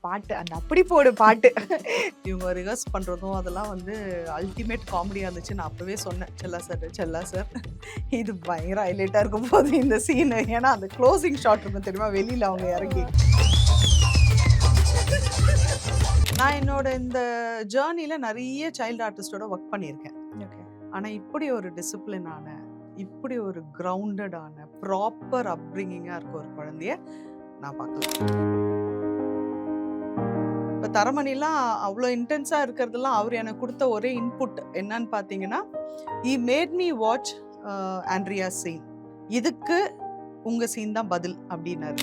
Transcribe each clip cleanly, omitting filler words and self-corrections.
பாட்டு அந்த அப்படி போடு பாட்டு இவங்க ரிஹர்ஸ் பண்ணுறதும் அதெல்லாம் வந்து அல்டிமேட் காமெடியாக இருந்துச்சு. நான் அப்போவே சொன்னேன், செல்லா சார் இது பயங்கர ஹைலைட்டாக இருக்கும் போது இந்த சீனு. ஏன்னா அந்த க்ளோசிங் ஷாட் இருக்கும் தெரியுமா, வெளியில் அவங்க இறங்கி. நான் என்னோட இந்த ஜேர்னியில் நிறைய சைல்டு ஆர்டிஸ்டோட ஒர்க் பண்ணியிருக்கேன். ஆனால் இப்படி ஒரு டிசிப்ளினான, இப்படி ஒரு கிரவுண்டடான, ப்ராப்பர் அப்ரிங்கிங்காக இருக்க ஒரு குழந்தைய நான் பார்க்கல. இப்போ தரமணிலாம் அவ்வளோ இன்டென்ஸாக இருக்கிறதுலாம் அவர் எனக்கு கொடுத்த ஒரே இன்புட் என்னன்னு பார்த்தீங்கன்னா, he made me watch Andrea scene. இதுக்கு உங்கள் சீன் தான் பதில் அப்படின்னாரு.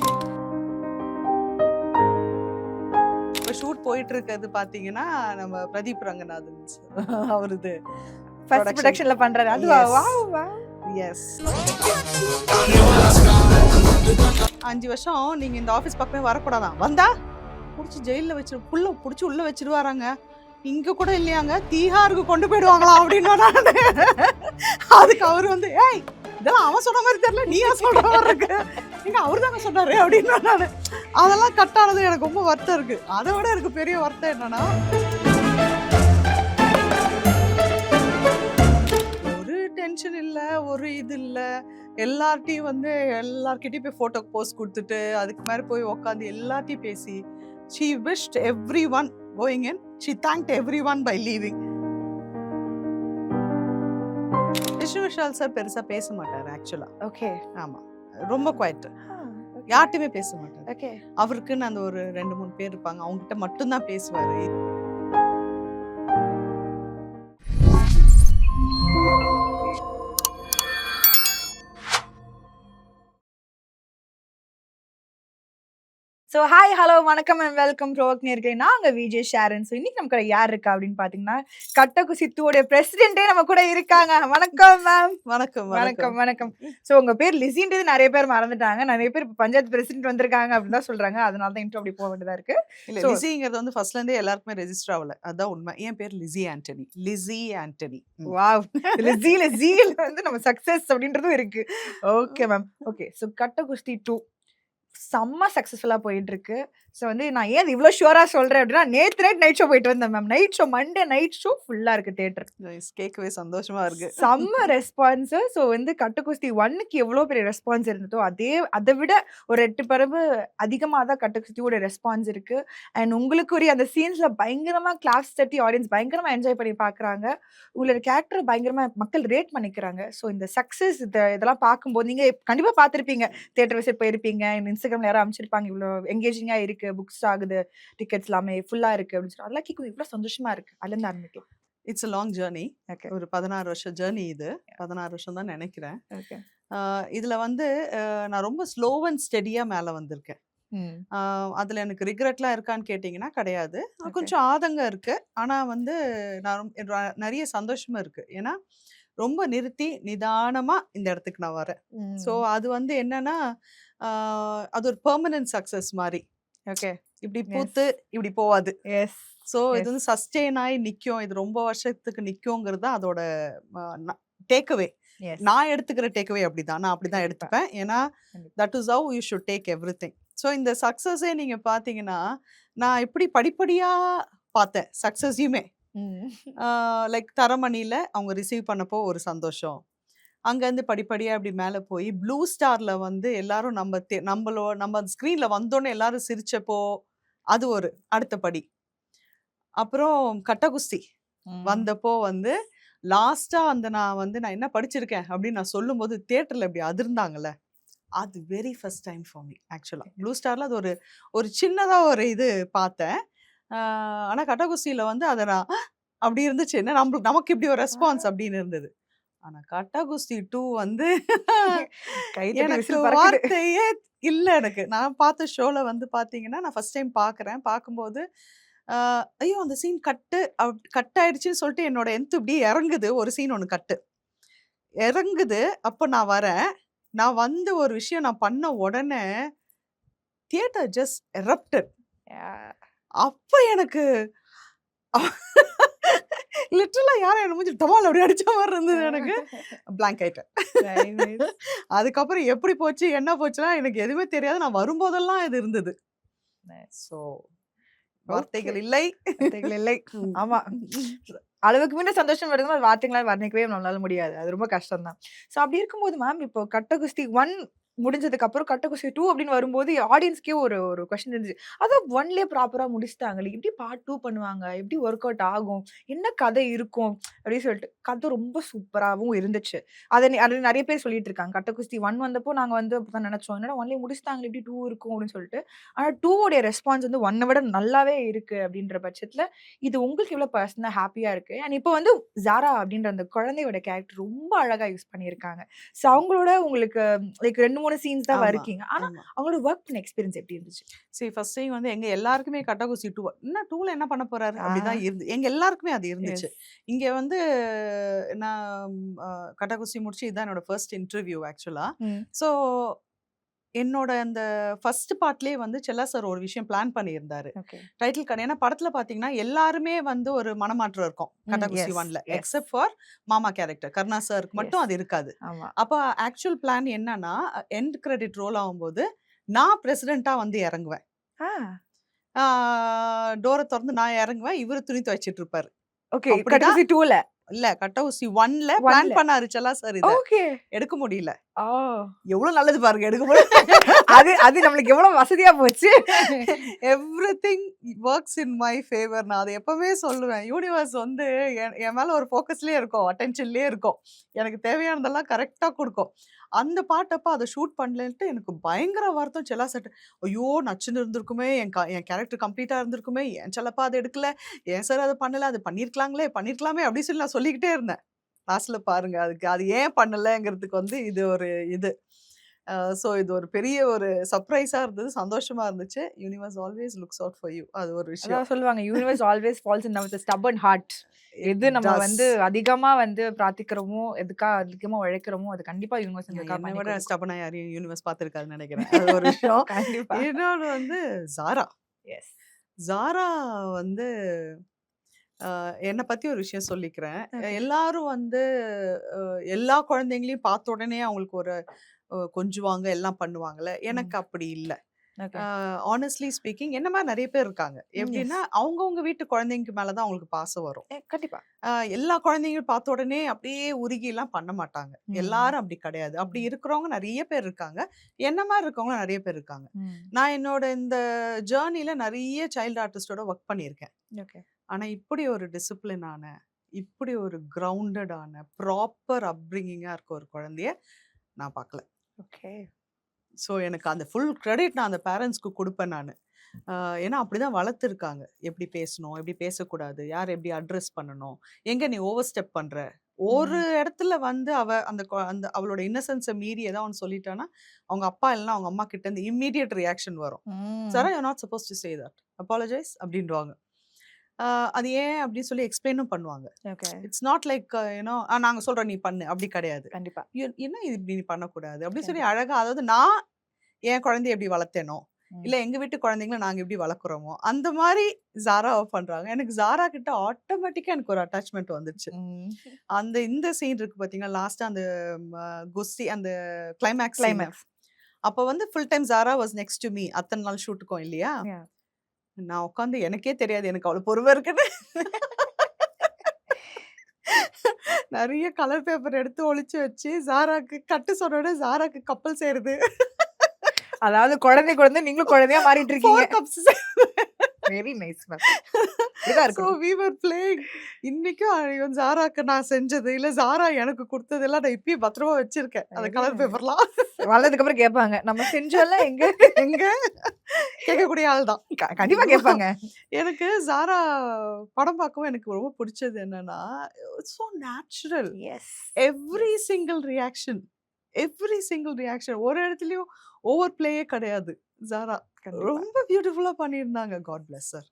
இப்போ ஷூட் போயிட்டு இருக்கிறது பார்த்தீங்கன்னா நம்ம பிரதீப் ரங்கநாதன் அவருது ஃபர்ஸ்ட் ப்ரொடக்ஷன்ல பண்றாரு. அது எஸ் 5 வருஷம் நீங்க இந்த ஆஃபீஸ் பக்கமே வரக்கூடாதான், வந்தா பிடிச்சி ஜெயிலில் வச்சு புள்ள பிடிச்சி உள்ள வச்சிருவாராங்க. இங்க கூட இல்லையாங்க, தீஹாருக்கு கொண்டு போயிடுவாங்களா அப்படின்னு. அதுக்கு அவர் வந்து ஏய் இதெல்லாம் அவன் சொன்ன மாதிரி தெரியல, நீயா சொல்ற மாதிரி இருக்கு, நீங்க அவரு தாங்க சொன்னாரு அப்படின்னு. நான் அதெல்லாம் கட்டானது எனக்கு ரொம்ப வருத்தம் இருக்கு. அதை விட எனக்கு பெரிய வருத்தம் என்னன்னா, ஒரு டென்ஷன் இல்லை, ஒரு இது இல்லை, எல்லார்ட்டையும் வந்து எல்லார்கிட்டையும் போய் ஃபோட்டோ போஸ்ட் கொடுத்துட்டு அதுக்கு மாதிரி போய் உட்காந்து எல்லார்ட்டையும் பேசி, she wished everyone going in, she thanked everyone by leaving. Vishnu Vishal sir பெருசா பேச மாட்டாரு ஆக்சுவலா. ஓகே, ஆமா, ரொம்ப குவைட், யார்ட்டுமே பேச மாட்டாரு. ஓகே, அவருக்குன்னு அந்த ஒரு 2-3 பேர் இருப்பாங்க, அவங்ககிட்ட மட்டும்தான் பேசுவாரு. ஸோ ஹாய் ஹலோ வணக்கம் அண்ட் வெல்கம் டு ஒர்க் நேர்களே. நான் அங்கே விஜய் ஷாரன். ஸோ இன்னைக்கு நம்ம கூட யார் இருக்கா அப்படின்னு பார்த்தீங்கன்னா, கட்டக்கு சித்துவோடைய பிரசிடென்ட்டே நம்ம கூட இருக்காங்க. வணக்கம் மேம். வணக்கம் வணக்கம் வணக்கம். ஸோ உங்க பேர் லிசின்றது நிறைய பேர் மறந்துட்டாங்க. நிறைய பேர் இப்போ பஞ்சாயத்து பிரசிடென்ட் வந்திருக்காங்க அப்படின்னு தான் சொல்றாங்க. அதனால தான் இன்ட்ரோ அப்படி போக வேண்டியதா இருக்கு. இல்ல, லிசிங்கிறது வந்து ஃபர்ஸ்ட்ல இருந்தே எல்லாருக்குமே ரெஜிஸ்டர் ஆகல, அதான் உண்மை. என் பேர் லிசி ஆண்டனி. லிசி ஆண்டனி. வாவ், லிசியில வந்து நம்ம சக்சஸ் அப்படின்றதும் இருக்கு. Okay ma'am. ஓகே, ஸோ கட்ட குஸ்தி 2 செம்ம சக்ஸஸ்ஃபுல்லா போயிட்டு இருக்கு. ஸோ வந்து நான் ஏன் இவ்வளோ ஷுவரா சொல்றேன் அப்படின்னா, நேற்று நைட் ஷோ போயிட்டு வந்தேன் ma'am. Night show, Monday night show ஃபுல்லா இருக்கு தியேட்டர். கேட்கவே சந்தோஷமா இருக்கு. செம்ம ரெஸ்பான்ஸ். ஸோ வந்து கட்டகுஸ்தி 1க்கு எவ்வளோ பெரிய ரெஸ்பான்ஸ் இருந்ததோ அதை விட ஒரு 8 பரவு அதிகமாக தான் கட்டகுஸ்தியோட ரெஸ்பான்ஸ் இருக்கு. அண்ட் உங்களுக்குரிய அந்த சீன்ஸ்ல பயங்கரமா கிளாஸ் தட்டி ஆடியன்ஸ் பயங்கரமா என்ஜாய் பண்ணி பார்க்குறாங்க. உங்களோட கேரக்டர் பயங்கரமா மக்கள் ரேட் பண்ணிக்கிறாங்க. ஸோ இந்த சக்ஸஸ் இதெல்லாம் பார்க்கும்போது நீங்க கண்டிப்பா பார்த்துருப்பீங்க, தியேட்டர் விசிட் போயிருப்பீங்க, இன்ஸ்டாகிராம்ல யாரும் அமைச்சிருப்பாங்க, இவ்வளோ எங்கேஜிங்கா இருக்கு, புக்ஸ் ஆகுது, டிக்கெட்ஸ் எல்லாமே ஃபுல்லா இருக்கு அப்படின்னு சொல்லி. அதெல்லாம் கேட்கும் இவ்வளோ சந்தோஷமா இருக்கு. அதுல இருந்து ஆரம்பிக்கலாம். It's a long journey. ஒரு 16 வருஷம் ஜேர்னி இது. 16 வருஷம் தான் நினைக்கிறேன். இதுல வந்து நான் ரொம்ப ஸ்லோ அண்ட் ஸ்டெடியா மேல வந்திருக்கேன். அதுல எனக்கு ரிக்ரெட்லாம் இருக்கான்னு கேட்டிங்கன்னா கிடையாது. கொஞ்சம் ஆதங்கம் இருக்கு. ஆனா வந்து நான் நிறைய சந்தோஷமா இருக்கு. ஏன்னா ரொம்ப நிறுத்தி நிதானமா இந்த இடத்துக்கு நான் வரேன். ஸோ அது வந்து என்னன்னா, அது ஒரு பெர்மனன்ட் சக்சஸ் மாதிரி. ஓகே, இப்படி பூத்து இப்படி போவாது. எஸ். ஸோ இது வந்து சஸ்டெயின் ஆகி நிற்கும், இது ரொம்ப வருஷத்துக்கு நிற்குங்கிறது தான் அதோட டேக்அவே. நான் எடுத்துக்கிற டேக்அவே அப்படிதான், நான் அப்படிதான் எடுத்துப்பேன். ஏன்னா that is how you should take every thing. So இந்த சக்ஸஸே நீங்க பார்த்தீங்கன்னா, நான் இப்படி படிப்படியா பார்த்தேன் சக்ஸஸையுமே. லைக் தரமணியில அவங்க ரிசீவ் பண்ணப்போ ஒரு சந்தோஷம், அங்கேருந்து படிப்படியாக அப்படி மேலே போய் ப்ளூ ஸ்டாரில் வந்து எல்லாரும் நம்ம ஸ்க்ரீனில் வந்தோன்னே எல்லாரும் சிரிச்சப்போ அது ஒரு அடுத்த படி. அப்புறம் கட்டகுஸ்தி வந்தப்போ வந்து லாஸ்ட்டாக அந்த நான் என்ன படிச்சிருக்கேன் அப்படின்னு நான் சொல்லும்போது தியேட்டரில் இப்படி அதிர்ந்தாங்கல்ல, அது very first time for me ஆக்சுவலாக. ப்ளூ ஸ்டாரில் அது ஒரு சின்னதாக ஒரு இது பார்த்தேன். ஆனால் கட்டகுஸ்தியில் வந்து அதை நான் அப்படி இருந்துச்சு, என்ன நமக்கு இப்படி ஒரு ரெஸ்பான்ஸ் அப்படின்னு இருந்தது. ஆனா கட்டகுஸ்தி 2 வந்து எனக்கு வார்த்தையே இல்லை. எனக்கு நான் பார்த்த ஷோல வந்து பார்த்தீங்கன்னா, நான் ஃபர்ஸ்ட் டைம் பார்க்கும்போது ஐயோ அந்த சீன் கட் ஆயிடுச்சுன்னு சொல்லிட்டு என்னோட இப்படி இறங்குது. ஒரு சீன் ஒன்று இறங்குது. அப்போ நான் வரேன். நான் வந்து ஒரு விஷயம் நான் பண்ண உடனே தியேட்டர் ஜஸ்ட் எரப்டட். அப்போ எனக்கு லிட்டரலா யாரும் என்ன மூஞ்சி டமால் அப்படி அடிச்ச மாதிரி இருந்தது. எனக்கு பிளாங்க் ஆயிட்டேன். அதுக்கப்புறம் எப்படி போச்சு என்ன போச்சுன்னா எனக்கு எதுவுமே தெரியாது. நான் வரும்போதெல்லாம் இது இருந்தது. ஸோ வார்த்தைகள் இல்லை. வார்த்தைகள் இல்லை. ஆமா. அளவுக்கு மீறின சந்தோஷம் வருதுன்னா, அது வார்த்தைகளால வர்ணிக்கவே நம்மளால முடியாது. அது ரொம்ப கஷ்டம் தான். ஸோ அப்படி இருக்கும்போது மேம், இப்போ கட்ட குஸ்தி 1 முடிஞ்சதுக்கு அப்புறம் கட்ட குஸ்தி 2 அப்படின்னு வரும்போது ஆடியன்ஸ்க்கே ஒரு ஒரு கொஸ்டின் இருந்துச்சு. அதான் 1லயே ப்ராப்பரா முடிச்சுட்டாங்களே, எப்படி பார்ட் 2 பண்ணுவாங்க? எப்படி ஒர்க் அவுட் ஆகும்? என்ன கதை இருக்கும்? அப்படின்னு சொல்லிட்டு. கதை ரொம்ப சூப்பராவும் இருந்துச்சு. அது நெறைய பேர் சொல்லிட்டு இருக்காங்க. கட்ட குஸ்தி 1 வந்தப்போ நாங்க வந்து அப்படிதான் நெனச்சோம். என்னடா 1லயே முடிச்சுட்டாங்களே, எப்படி 2 இருக்கும்? அப்படின்னு சொல்லிட்டு. ஆனா 2 உடைய ரெஸ்பான்ஸ் வந்து 1 விட நல்லாவே இருக்கு அப்படின்ற பட்சத்துல, இது உங்களுக்கு எவ்வளோ பர்சனலா ஹேப்பியா இருக்கு? அண்ட் இப்போ வந்து ஜாரா அப்படின்ற அந்த குழந்தையோட கேரக்டர் ரொம்ப அழகா யூஸ் பண்ணியிருக்காங்க. ஸோ அவங்களோட உங்களுக்கு லைக் 2, 3 சீன்ஸ் தான் ஆமா, இருக்கீங்க. ஆனா ஆமா. அவங்களோட வொர்க் பண்ண எக்ஸ்பீரியன்ஸ் எப்படி இருந்துச்சு? ஃபர்ஸ்ட் டைம் வந்து எங்க எல்லாருக்குமே கட்டகுஸ்தி 2 என்ன 2ல என்ன பண்ண போறாரு? ஆ. அப்படிதான் எங்க எல்லாருக்குமே அது இருந்துச்சு. எஸ். இங்க வந்து நான் கட்டகுஸ்தி முடிச்சு இதான் என்னோட ஃபர்ஸ்ட் இன்டர்வியூ ஆக்சுவலா. ம். ஸோ என்னோட அந்த ஃபர்ஸ்ட் பார்ட்லயே வந்து செல்லா சார் ஒரு விஷயம் பிளான் பண்ணியிருந்தாரு. ஓகே. டைட்டில் கார்டு ஏன்னா படத்துல பாத்தீங்கன்னா எல்லாருமே வந்து ஒரு மனமாற்றம் இருக்கும் Kattakusthi S. 1ல S. Except for மாமா கேரக்டர் கருணா சாருக்கு மட்டும் எஸ். அது இருக்காது. ஆமா. அப்ப ஆக்சுவல் பிளான் என்னன்னா எண்ட் கிரெடிட் ரோல் ஆகும்போது நான் பிரசிடென்ட்டா வந்து இறங்குவேன். ஆ. டோர தொறந்து நான் இறங்குவேன். இவரு துணி துவைச்சிட்டு இருப்பாரு. ஓகே. கட்ட அப்படிதான் குஸ்தி 2ல. இல்ல கட்டவுசி 1ல பிளான் 1ல. பண்ணாரு செல்லா சார் இத. ஓகே. எடுக்க முடியல. ஓ! எவ்வளவு நல்லது பாருங்க எடுக்க முடியல. அது அது நம்மளுக்கு எவ்வளோ வசதியா போச்சு. Everything works in my favour. நான் அத எப்பவுமே சொல்லுவேன். யூனிவர்ஸ் வந்து என் மேல ஒரு ஃபோக்கஸ்லயே இருக்கும். அட்டென்ஷன்லயே இருக்கும். எனக்கு தேவையானதெல்லாம் கரெக்ட்டா குடுக்கும். அந்த பார்ட் அப்ப அத ஷூட் பண்ணலன்ட்டு எனக்கு பயங்கர வருத்தம் செல்லா சார்ட்ட. ஐயோ! நச்சுன்னு இருந்திருக்குமே. என் கேரக்டர் கம்ப்ளீட்டா இருந்திருக்குமே. ஏன் செல்லப்பா அத எடுக்கல? ஏன் சார் அத பண்ணல? அது பண்ணியிருக்கலாமே அப்படின்னு சொல்லி நான் சொல்லிக்கிட்டே இருந்தேன். லாஸ்ட்ல பாருங்க. அது ஏன் பண்ணலங்கிறதுக்கு வந்து இது ஒரு இது. இது ஒரு பெரிய ஒரு சர்ப்ரைஸா இருந்தது. சந்தோஷமா இருந்துச்சு. Universe always looks out for you. அது ஒரு விஷயம். அதான் சொல்லுவாங்க. Universe always falls in with stubborn heart. எது இட் நம்ம டஸ். வந்து அதிகமா வந்து பிரார்த்திக்கிறோமோ, அதிகமா உழைக்கிறோமோ, அது கண்டிப்பா யூனிவர்ஸ் எங்களுக்காக என்னை பண்ணி விட கொடுக்கும். ஸ்டபனா யாரையும் யூனிவர்ஸ் பார்த்திருக்காதுன்னு நினைக்கிறேன். அது ஒரு விஷயம். கண்டிப்பா. இன்னொன்னு வந்து ஜாரா. எஸ். ஜாரா வந்து என்ன பத்தி ஒரு விஷயம் சொல்லிக்கிறேன். ஓகே. எல்லாரும் வந்து எல்லா குழந்தைங்களையும் பார்த்த உடனே அவங்களுக்கு ஒரு கொஞ்சுவாங்க, எல்லாம் பண்ணுவாங்கல்ல. எனக்கு அப்படி இல்ல. ஓகே. ஹானஸ்ட்லி ஸ்பீக்கிங் என்ன மாரி நெறைய பேர் இருக்காங்க. எஸ். எப்படின்னா, அவங்கவங்க வீட்டு குழந்தைங்க மேல தான் அவங்களுக்கு பாசம் வரும். கண்டிப்பா. எல்லா குழந்தைங்களும் பார்த்த உடனே அப்படியே உருகிலாம் பண்ண மாட்டாங்க. ம். எல்லாரும் அப்படி கிடையாது. அப்படி இருக்கிறவங்க நெறைய பேர் இருக்காங்க. என்ன மாரி இருக்கவங்களும் நெறைய பேர் இருக்காங்க. ம். நான் என்னோட இந்த ஜர்னில நெறைய சைல்டு ஆர்டிஸ்ட்டோட ஒர்க் பண்ணியிருக்கேன். ஓகே. ஆனா இப்படி ஒரு டிசிப்ளினான, இப்படி ஒரு கிரவுண்டடான, ப்ராப்பர் அப்ரிங்கிங்கா இருக்க ஒரு குழந்தைய நான் பார்க்கல. ஓகே. எனக்கு அந்த ஃபுல் கிரெடிட் நான் அந்த பேரண்ட்ஸ்க்கு குடுப்பேன் நானு. ஏன்னா அப்படிதான் வளர்த்துருக்காங்க. எப்படி பேசணும், எப்படி பேசக்கூடாது, யார் எப்படி அட்ரஸ் பண்ணணும், எங்க நீ ஓவர் ஸ்டெப் பண்ற. ஒரு இடத்துல வந்து அந்த அவளோட இன்னசென்ஸ மீறி ஏதாவது ஒண்ணு சொல்லிட்டான்னா, அவங்க அப்பா இல்லன்னா அவங்க அம்மா கிட்ட இருந்து இம்மீடியட் ரியாக்ஷன் வரும். ம். "Sara you are not supposed to say that. Apologise" அப்படின்றுவாங்க. அது ஏன் அப்படின்னு சொல்லி எக்ஸ்பிளைனும் பண்ணுவாங்க. ஓகே. இட்ஸ் நாட் லைக் நாங்க சொல்றோம் நீ பண்ணு அப்படி கிடையாது. கண்டிப்பா. என்ன இது இப்படி நீ பண்ணக்கூடாது அப்படின்னு சொல்லி கண்டிப்பா. அழகா அதாவது நான் என் குழந்தைய எப்படி வளர்த்தேனோ, ம். இல்ல எங்க வீட்டு குழந்தைங்கள நாங்க எப்படி வளர்க்குறோமோ, அந்த மாரி ஜாராவ பண்றாங்க. எனக்கு ஜாரா கிட்ட ஆட்டோமேட்டிக்கா எனக்கு ஒரு அட்டாச்மென்ட் வந்துருச்சு. ம். இந்த சீன் இருக்கு பார்த்தீங்களா, லாஸ்ட்டா அந்த குஸ்தி அந்த கிளைமாக்ஸ் சீன். கிளைமாக்ஸ். அப்ப வந்து full time Zara was next to me. அத்தன நாள் ஷூட்டுக்கும் இல்லையா? யா. நான் உட்காந்து எனக்கே தெரியாது எனக்கு அவ்வளவு பொறுமை இருக்குன்னு. நெறைய கலர் பேப்பர் எடுத்து ஒளிச்சு வச்சு ஜாராக்கு கட்டு சொன்ன உடனே ஜாராக்கு கப்பல் சேருது. அதாவது குழந்தை நீங்களும் குழந்தையா மாறிட்டு 4 இருக்கீங்க. கப்ஸ். Very nice ma'am. இப்படிதான் இருக்கணும். We were playing. இன்னைக்கும் இவன் ஜாராக்கு நான் செஞ்சது, இல்ல ஜாரா எனக்கு குடுத்ததெல்லாம் நான் இப்பயும் பத்திரமா வச்சிருக்கேன். அந்த வெரி கலர் நைஸ். பேப்பர்லாம். வளர்ந்ததுக்கு அப்புறம் கேட்பாங்க. நம்ம செஞ்சோம்ல எங்க? எங்க கேட்கக்கூடிய ஆள் தான். கண்டிப்பா கேட்பாங்க. எனக்கு ஜாரா படம் பார்க்கவும் எனக்கு ரொம்ப பிடிச்சது என்னன்னா, so natural. Yes. Every single reaction. ஒரு இடத்துலயும் ஓவர் பிளேயே கிடையாது. ஜாரா கண்டிப்பா. ரொம்ப பியூட்டிஃபுல்லா பண்ணியிருந்தாங்க. God bless her.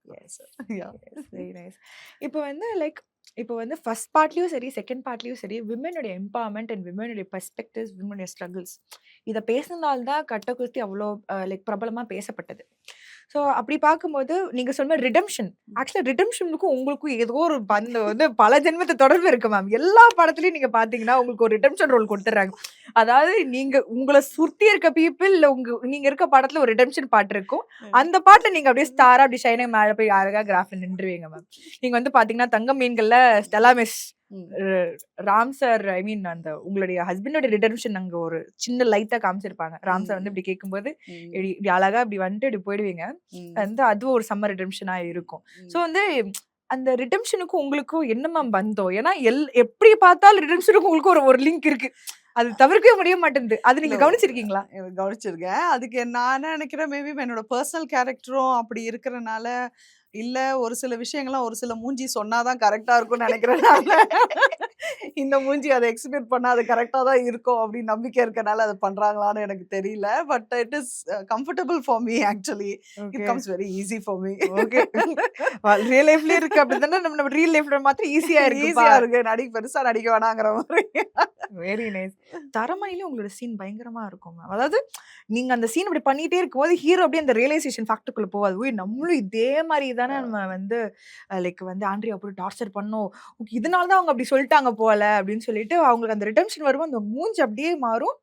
Yes. Yeah. Yes. Very nice. இப்போ வந்து லைக் இப்போ வந்து ஃபர்ஸ்ட் பார்ட்லயும் சரி, செகண்ட் பார்ட்லயும் சரி, விமெனுடைய எம்பவர்மென்ட் அண்ட் விமெனுடைய பெர்ஸ்பெக்டிவ்ஸ், விமெனுடைய ஸ்ட்ரகிள்ஸ் இத பேசுனதால தான் கட்டக்குஸ்தி அவ்ளோ லைக் பிரபலமா பேசப்பட்டது. ஸோ அப்படி பார்க்கும்போது நீங்க சொன்ன ரிடெம்ஷன் ஆக்சுவலா ரிடெம்ஷனுக்கும் உங்களுக்கும் ஏதோ ஒரு வந்து பல ஜென்மத்த தொடர்பு இருக்கு மேம். எல்லா படத்துலயும் நீங்க பார்த்தீங்கன்னா, உங்களுக்கு ஒரு ரிடெம்ஷன் ரோல் குடுத்துடுறாங்க. அதாவது நீங்க உங்கள சுத்தி இருக்க பீப்பிள் இல்ல நீங்க இருக்க படத்துல ஒரு ரிடெம்ஷன் பாட்டு இருக்கும். அந்த பாட்டுல நீங்க அப்படியே ஸ்டாரா அப்படி ஷைனா மேல போய் அழகா கிராஃப்ல நின்றுவீங்க மேம். நீங்க வந்து பார்த்தீங்கன்னா, தங்க மீன்கள்ல Stella miss Ram sir I mean அந்த உங்களுடைய ஹஸ்பண்டோட ரிடெம்ஷன் அங்க ஒரு சின்ன லைட்டா காமிச்சிருப்பாங்க. ராம் சார் வந்து இப்படி கேட்கும்போது இப்படி அழகா இப்படி வந்துட்டு இப்படி போயிடுவீங்க. வந்து அது ஒரு சம்மர் ரிடெம்ஷனா இருக்கும். ஸோ வந்து அந்த ரிடெம்ஷனுக்கும் உங்களுக்கும் என்ன மேம் பந்தம்? ஏன்னா எப்படி பார்த்தாலும் ரிடெம்ஷனுக்கும் உங்களுக்கும் ஒரு ஒரு லிங்க் இருக்கு. அது தவிர்க்கவே முடிய மாட்டேங்குது. அது நீங்க கவனிச்சிருக்கீங்களா? கவனிச்சிருக்கேன். அதுக்கு நான் என்ன நினைக்கிறேன், மேபி என்னோட பர்சனல் கேரக்டரும் அப்படி இருக்கிறனால, இல்ல ஒரு சில விஷயங்கள்லாம் ஒரு சில மூஞ்சி சொன்னாதான் கரெக்டா இருக்கும்னு நினைக்கிறனால, இந்த மூஞ்சி அதை எக்ஸிபிட் பண்ணா அது கரெக்டா தான் இருக்கும் அப்படின்னு நம்பிக்கை இருக்கனால அதை பண்றாங்களான்னு எனக்கு தெரியல. But it is comfortable for me actually. It comes very easy for me. Okay. Real லைஃப்லயே இருக்கு அப்படிதானே நம்ம ரியல் லைஃப்ல மாத்திரம் ஈஸியா இருக்கு. ஈஸியா இருக்கு. பெருசா நடிக்க வேணாங்கிற மாதிரி. Very nice. தரமணில உங்களோட சீன் பயங்கரமா இருக்கும் மேம். அதாவது நீங்க அந்த சீன் அப்படி பண்ணிட்டே இருக்கும்போது ஹீரோ அப்படியே அந்த ரியலைசேஷன் ஃபேக்டருக்குள்ள போவாது. ஓய் நம்மளும் இதே மாதிரி தானே நம்ம வந்து லைக் வந்து ஆண்ட்ரியா போட்டு டார்ச்சர் பண்ணோம். இதனால தான் அவங்க அப்படி சொல்லிட்டாங்க போல அப்படின்னு சொல்லிட்டு அவங்களுக்கு அந்த ரிடெம்ஷன் வரும்போது அந்த மூஞ்சி அப்படியே மாறும்.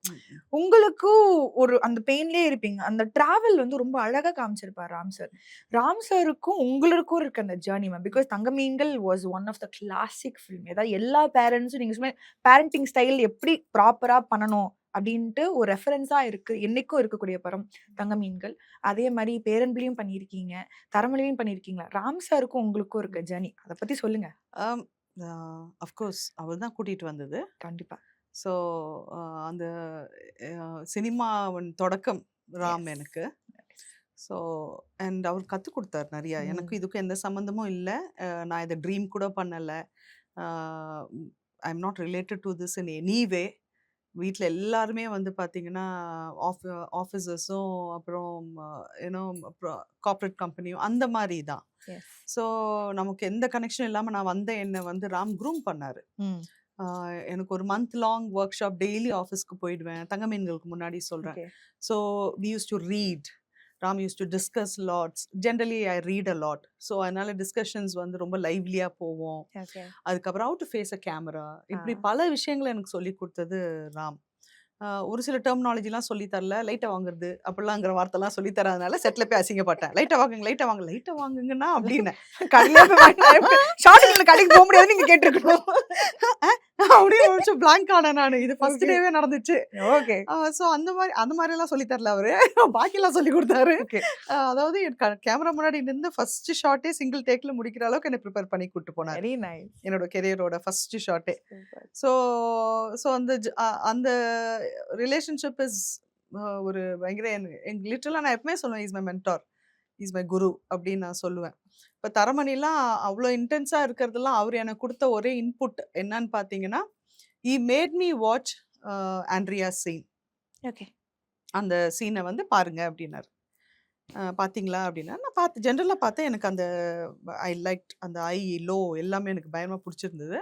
உங்களுக்கும் ஒரு அந்த பெயின்லயே இருப்பீங்க. அந்த டிராவல் வந்து ரொம்ப அழகா காமிச்சிருப்பார் ராம் சார். ராம் சாருக்கும் உங்களுக்கும் இருக்க அந்த journey ma'am. Because Thanga Meenkal was one of the classic film. ஏதாவது எல்லா பேரண்ட்ஸும் நீங்க சொன்ன பேரண்டிங் ஸ்டைல் எப்படி ப்ராப்பரா பண்ணணும் அப்படின்ட்டு ஒரு ரெஃபரன்ஸா இருக்கு. என்னைக்கும் இருக்கக்கூடிய படம் தங்க மீன்கள். அதே மாதிரி பேரன்பிலையும் பண்ணியிருக்கீங்க, தரமணிலையும் பண்ணியிருக்கீங்களா? ராம் சாருக்கும் உங்களுக்கும் இருக்க ஜர்னி அதை பத்தி சொல்லுங்க. அஃப்கோர்ஸ் அவர் தான் கூட்டிட்டு வந்தது. கண்டிப்பா. ஸோ அந்த சினிமாவின் தொடக்கம் ராம் எனக்கு. ஸோ அண்ட் அவர் கற்றுக் கொடுத்தார் நிறையா. எனக்கு இதுக்கும் எந்த சம்மந்தமும் இல்லை. நான் இதை ட்ரீம் கூட பண்ணலை. I am not related to this in any வே. வீட்டில் எல்லாருமே வந்து பார்த்தீங்கன்னா ஆஃபீஸர்ஸும் அப்புறம் ஏன்னோ அப்புறம் கார்ப்பரேட் கம்பெனியும் அந்த மாதிரி தான். ஸோ நமக்கு எந்த கனெக்ஷனும் இல்லாமல் நான் வந்தேன். என்னை வந்து ராம் க்ரூம் பண்ணார். எனக்கு ஒரு month long workshop daily ஆஃபீஸ்க்கு போயிடுவேன். தங்க மீன்களுக்கு முன்னாடி சொல்கிறேன். So we use to read. Ram use to discuss lots. Generally I read a lot. So அதனால டிஸ்கஷன்ஸ் வந்து ரொம்ப லைவ்லியாக போவோம். அதுக்கப்புறம் how to face a camera, இப்படி பல விஷயங்களை எனக்கு சொல்லி கொடுத்தது ராம். ஒரு சில டெர்மினாலஜிலாம் சொல்லி தரல. லைட்டை வாங்குறது அப்படிலாங்கிற வார்த்தைலாம் சொல்லி தராதனால செட்டில் போய் அசிங்கப்பட்டேன். லைட்டை வாங்குங்க, லைட்டை வாங்குங்கன்னா அப்படின்னு கடைக்கு போக முடியாது நீங்க கேட்டிருக்கணும். அப்படியே பிளாங்க் ஆனேன் நான். இது ஃபர்ஸ்ட் டேவே நடந்துச்சு. ஓகே. ஸோ அந்த மாதிரி எல்லாம் சொல்லி தரல அவரு. பாக்கியெல்லாம் சொல்லி கொடுத்தாரு. அதாவது கேமரா முன்னாடி நின்று ஃபர்ஸ்ட் ஷாட்டே சிங்கிள் டேக்ல முடிக்கிற அளவுக்கு என்ன ப்ரிப்பேர் பண்ணி கூட்டு போனார். Very nice. என்னோட கெரியரோட ஃபர்ஸ்ட் ஷாட்டே. ஸோ அந்த ரிலேஷன்ஷிப் இஸ் ஒரு பயங்கர லிட்டரலாக நான் எப்பவுமே சொல்லுவேன், is my mentor, is my guru அப்படின்னு நான் சொல்லுவேன். இப்போ தரமணிலாம் அவ்வளோ இன்டென்ஸாக இருக்கிறதெல்லாம் அவர் எனக்கு கொடுத்த ஒரே இன்புட் என்னன்னு பார்த்தீங்கன்னா, he made me watch Andrea scene. Okay. அந்த சீனை வந்து பாருங்க அப்படின்னாரு. பார்த்தீங்களா அப்படின்னா நான் ஜென்ரலாக பார்த்தேன். எனக்கு அந்த ஐ லைக் அந்த லோ எல்லாமே எனக்கு பயமாக பிடிச்சிருந்தது.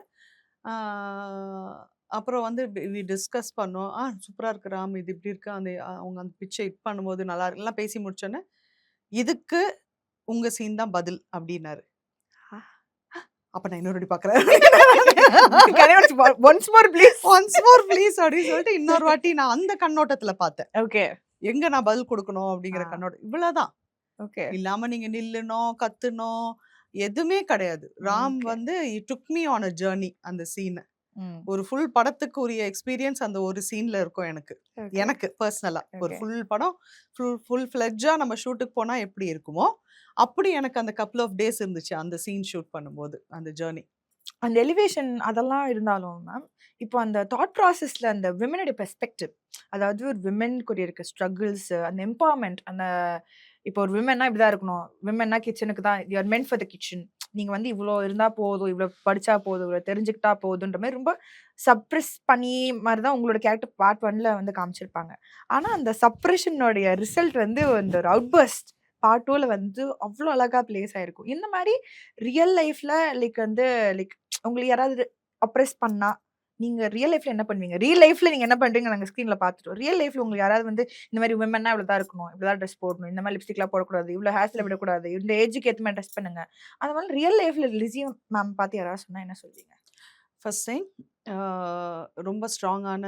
அப்புறம் வந்து வி டிஸ்கஸ் பண்ணோம். சூப்பராக இருக்கு ராம், இது இப்படி இருக்கு, அந்த அவங்க அந்த பிச்சை ஹிட் பண்ணும்போது நல்லா இருக்கு எல்லாம் பேசி முடிச்சோன்னே, இதுக்கு உங்க சீன் தான் பதில் அப்படின்னாரு. அப்ப நான் இன்னொரு பார்க்குறேன். ஒன்ஸ் மோர் ப்ளீஸ் அப்படின்னு சொல்லிட்டு இன்னொரு வாட்டி நான் அந்த கண்ணோட்டத்துல பார்த்தேன். ஓகே. எங்க நான் பதில் கொடுக்கணும் அப்படிங்கிற கண்ணோட்டம் இவ்வளவுதான். ஓகே. இல்லாம நீங்க நில்லுனோம் கத்துனோம் எதுவுமே கிடையாது. ராம் வந்து he took me on a journey. அந்த சீன் ஒரு ஃபுல் படத்துக்கு உரிய எக்ஸ்பீரியன்ஸ் அந்த ஒரு சீன்ல இருக்கும் எனக்கு பர்சனலா. ஒரு ஃபுல் படம் ஃபுல் ஃப்ளெட்ஜா நம்ம ஷூட்டுக்கு போனா எப்படி இருக்குமோ அப்படி எனக்கு அந்த கப்புள் ஆஃப் டேஸ் இருந்துச்சு அந்த சீன் ஷூட் பண்ணும்போது. அந்த ஜேர்னி, அந்த எலிவேஷன் அதெல்லாம் இருந்தாலும் மேம், இப்போ அந்த தாட் ப்ராசஸ்ல அந்த விமனோட பெர்ஸ்பெக்டிவ், அதாவது ஒரு விமனுக்கு இருக்க ஸ்ட்ரகிள்ஸ், அந்த எம்பவர்மெண்ட், அந்த இப்போ ஒரு விமன்னா இப்படிதான் இருக்கணும், விமன்னா கிச்சனுக்கு தான், you are meant for the kitchen, நீங்க வந்து இவ்வளோ இருந்தா போதும், இவ்வளோ படிச்சா போதும், இவ்வளோ தெரிஞ்சுக்கிட்டா போதுன்ற மாதிரி ரொம்ப சப்ரெஸ் பண்ணி மாதிரி தான் உங்களோட கேரக்டர் பார்ட் 1ல வந்து காமிச்சிருப்பாங்க. ஆனா அந்த சப்ரெஷனுடைய ரிசல்ட் வந்து அந்த ஒரு அவுட்பர்ஸ்ட் பார்ட் 2ல வந்து அவ்வளோ அழகா பிளேஸ் ஆயிருக்கும். இந்த மாதிரி ரியல் லைஃப்ல லைக் வந்து லைக் உங்களுக்கு யாராவது அப்ரெஸ் பண்ணா நீங்க ரியல் லைஃப்ல என்ன பண்ணுவீங்க? ரியல் லைஃப்ல நீங்க என்ன பண்றீங்க நாங்க ஸ்க்ரீன்ல பார்த்துட்டோம். ரியல் லைஃப்ல உங்களுக்கு யாராவது வந்து இந்த மாரி விமன்னா இவ்வளவுதான் இருக்கணும். இவ்வளவுதான் ட்ரெஸ் போடணும். இந்த மாரி லிப்ஸ்டிக்லாம் போடக்கூடாது. இவ்வளவு ஹேர் ஸ்டைல் விடக்கூடாது. இந்த ஏஜ்க்கு ஏத்த மாரி ட்ரெஸ் பண்ணுங்க. அந்த மாரி ரியல் லைஃப்ல லிஸி மேம் பார்த்து யாராவது சொன்னா என்ன சொல்வீங்க? ஃபர்ஸ்ட் டைம் ரொம்ப ஸ்ட்ராங்கான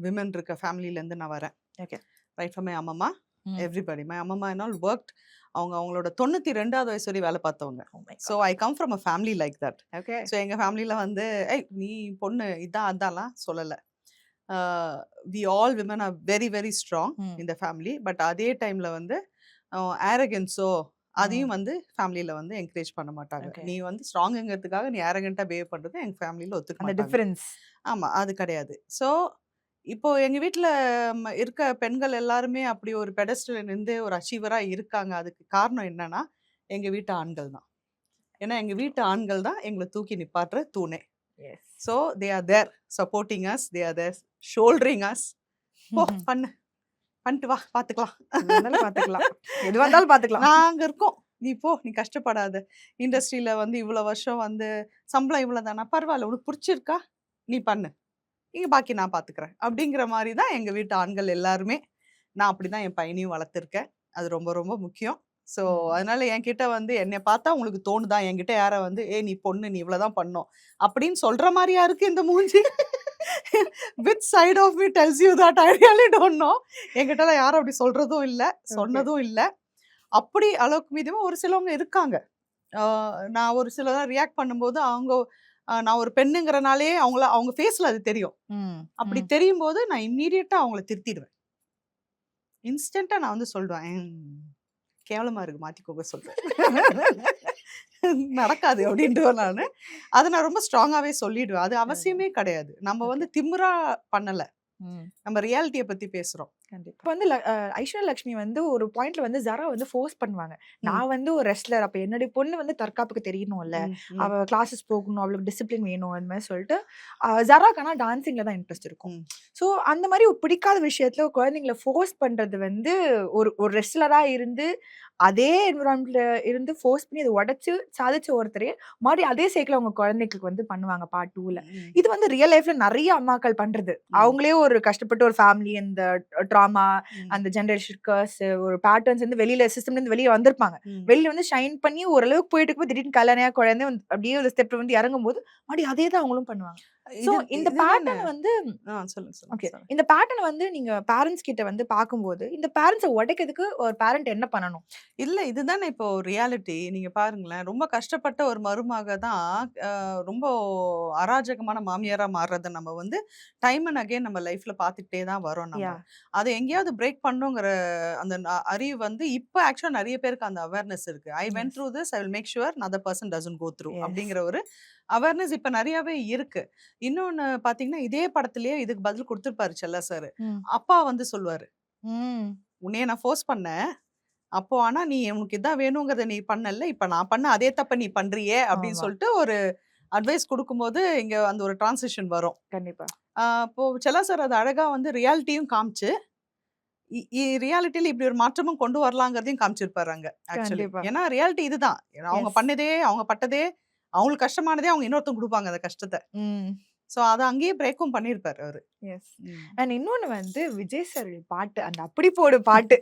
விமன் இருக்க ஃபேமிலிலேருந்து நான் வரேன். ஓகே. ரைட் ஃப்ரம் மை அம்மம்மா, ம். எவ்ரிபடி. மை அம்மம்மா அண்ட் ஆல் ஒர்க்ட். அவங்களோட 92வது வயசு வரை வேலை பார்த்தவங்க. Oh my so god. I come from a family like that. Okay. So எங்கள் ஃபேமிலியில் வந்து ஏய் நீ பொண்ணு இதான் அதான்லாம் சொல்லலை. We all women are very very strong ம். இந்த ஃபேமிலி. பட் அதே டைமில் வந்து ஆரகன்ஸோ அதையும் வந்து ஃபேமிலியில் வந்து என்கரேஜ் பண்ண மாட்டாங்க. ஓகே. நீ வந்து ஸ்ட்ராங்குங்கிறதுக்காக நீ ஆரகண்ட்டாக பிஹேவ் பண்ணுறது எங்கள் ஃபேமிலியில் ஒத்துக்க அந்த மாட்டாங்க. டிஃபரன்ஸ். ஆமா. அது கிடையாது. ஸோ, இப்போ எங்க வீட்ல இருக்க பெண்கள் எல்லாருமே அப்படி ஒரு பெடஸ்டல்ல நிண்டு ஒரு அச்சீவரா இருக்காங்க. அதுக்கு காரணம் என்னன்னா, எங்க வீட்டு ஆண்கள் தான். ஏன்னா, எங்க வீட்டு ஆண்கள் தான் எங்கள தூக்கி நிப்பாட்டுற தூணே. Yes. So, they are their supporting us. They are their shouldering us. போ பண்ணு. பண்ணிட்டு வா பார்த்துக்கலாம். எது வந்தாலும் பார்த்துக்கலாம். எது வந்தாலும் பார்த்துக்கலாம். நாங்க இருக்கோம். நீ போ. நீ கஷ்டப்படாத. இண்டஸ்ட்ரியில வந்து இவ்வளோ வருஷம் வந்து சம்பளம் இவ்வளோ தானா? பரவாயில்ல. உனக்கு புடிச்சிருக்கா? நீ பண்ணு. இங்க பாக்கி நான் பார்த்துக்கிறேன். அப்படிங்கிற மாரி தான் எங்க வீட்டு ஆண்கள் எல்லாருமே. நான் அப்படிதான் என் பையனையும் வளர்த்துருக்கேன். அது ரொம்ப ரொம்ப முக்கியம். ஸோ, ம். அதனால என்கிட்ட வந்து என்னைய பார்த்தா உங்களுக்கு தோணுதா? என்கிட்ட யார வந்து, "ஏய் நீ பொண்ணு, நீ இவ்வளோதான் பண்ணணும்." அப்படின்னு சொல்ற மாரியா இருக்கு இந்த மூஞ்சி? Which side of me tells you that I really don't know. என்கிட்டலாம் யாரும் அப்படி சொல்றதும் இல்ல, ஓகே. சொன்னதும் இல்ல. அப்படி அளவுக்கு மீறியமா ஒரு சிலவங்க இருக்காங்க. ஆ நான் ஒரு சிலதெல்லாம் ரியாக்ட் பண்ணும்போது, நான் ஒரு பெண்ணுங்கிறனாலே அவங்க ஃபேஸ்ல அது தெரியும். ம். அப்படி ம். தெரியும்போது நான் இம்மீடியட்டா அவங்கள திருத்திடுவேன். இன்ஸ்டன்ட்டா நான் வந்து சொல்லுவேன். கேவலமா இருக்கு மாத்திக்கோங்க சொல்றேன். நடக்காது அப்படின்டுவேன் நானு. அத நான் ரொம்ப ஸ்ட்ராங்காவே சொல்லிடுவேன். அது அவசியமே கிடையாது. நம்ம ஓகே. வந்து திமிரா பண்ணல. ம். நம்ம ரியாலிட்டிய பத்தி பேசுறோம். கண்டிப்பா. இப்ப வந்து ஐஸ்வர்யா லட்சுமி வந்து ஒரு பாயிண்ட்ல வந்து ஜரா வந்து ஃபோர்ஸ் பண்ணுவாங்க. ம். நான் வந்து ஒரு ரெஸ்லர். அப்ப என்னுடைய பொண்ணு வந்து தற்காப்புக்கு தெரியணும்ல. ம். ம். அவ கிளாஸஸ் போகணும். அவளுக்கு டிசிப்ளின் வேணும். அந்த மாரி சொல்லிட்டு ஜராக்கு ஆனா டான்சிங்ல தான் இன்ட்ரெஸ்ட் இருக்கும். ம். ஸோ அந்த மாரி ஒரு பிடிக்காத விஷயத்துல குழந்தைங்கள ஃபோர்ஸ் பண்றது வந்து ஒரு ஒரு ரெஸ்லரா இருந்து அதே என்விரான்மென்ட்ல இருந்து ஃபோர்ஸ் பண்ணி அத உடைச்சு சாதிச்ச ஒருத்தரே மறுபடியும் அதே சைக்கிள் அவங்க குழந்தைகளுக்கு வந்து பண்ணுவாங்க பார்ட் 2ல. ம். இது வந்து ரியல் லைஃப்ல நெறைய அம்மாக்கள் பண்றது. ம். அவங்களே ஒரு கஷ்டப்பட்டு ஒரு ஃபேமிலி இந்த ட்ராமா ம். அந்த ஜெனரேஷன் கர்ஸ் ஒரு பேட்டர்ன்ஸ் வந்து வெளியில சிஸ்டம்ல இருந்து வெளிய வந்திருப்பாங்க. ம். வெளியில வந்து ஷைன் பண்ணி ஓரளவுக்கு போயிட்டு இருக்கும்போது திடீர்னு கல்யாணம் குழந்தை வந்து அப்படியே ஒரு ஸ்டெப் வந்து இறங்கும்போது மறுபடியும் அதே தான் அவங்களும் பண்ணுவாங்க. சோ இந்த இதுதானே. பேட்டர்ன் வந்து சொல்லுங்க ஓகே. சொல்லுங்க. இந்த பேட்டர்ன் வந்து நீங்க பேரண்ட்ஸ் கிட்ட வந்து பார்க்கும்போது, இந்த பேரண்ட்ஸ உடைக்கிறதுக்கு ஒரு பேரண்ட் என்ன பண்ணணும்? இல்ல இதுதானே இப்போ ரியாலிட்டி. நீங்க பாருங்களேன். ரொம்ப கஷ்டப்பட்ட ஒரு மருமக தான் ரொம்ப அராஜகமான மாமியாரா மாறுறத நம்ம வந்து டைம் அண்ட் அகைன் நம்ம லைஃப்ல பார்த்துக்கிட்டே தான் வரோம் நம்ம. யாஹ்! அத எங்கேயாவது பிரேக் பண்ணணுங்கிற அந்த அறிவு வந்து இப்ப ஆக்சுவலா நெறைய பேருக்கு அந்த அவேர்னஸ் இருக்கு. I went yes. Through this. I will make sure another person doesn't go through yes. அப்படிங்கிற ஒரு அவேர்னஸ் இப்ப நெறையாவே இருக்கு. இன்னொன்னு பார்த்தீங்கன்னா, இதே படத்திலேயே இதுக்கு பதில் குடுத்திருப்பாரு செல்லா சார். ம். அப்பா வந்து சொல்லுவாரு. ம். "உன்னைய நான் ஃபோர்ஸ் பண்ணேன். அப்போ ஆனா நீ உனக்கு இதான் வேணுங்கிறத நீ பண்ணல. இப்ப நான் பண்ண அதே தப்ப நீ பண்றியே" அப்படின்னு ஆமா. சொல்லிட்டு ஒரு அட்வைஸ் குடுக்கும்போது, இங்க அந்த ஒரு டிரான்சிஷன் வரும். கண்டிப்பா. அப்போ செல்லா சார் அது அழகா வந்து ரியாலிட்டியும் காமிச்சு, ரியாலிட்டில இப்படி ஒரு மாற்றமும் கொண்டு வரலாங்கிறதையும் காமிச்சிருப்பாரு அங்க ஆக்சுவலி. கண்டிப்பா. ஏன்னா ரியாலிட்டி இதுதான். ஏன்னா அவங்க எஸ். பண்ணதே, அவங்க பட்டதே, அவங்களுக்கு கஷ்டமானதே அவங்க இன்னொருத்தவங்க குடுப்பாங்க அந்த கஷ்டத்த. ம். ஸோ அத அங்கேயே பிரேக்கும் பண்ணியிருப்பாரு அவரு. எஸ். ம். அண்ட் இன்னொன்னு வந்து விஜய் சார் பாட்டு, அந்த "அப்படி போடு" பாட்டு.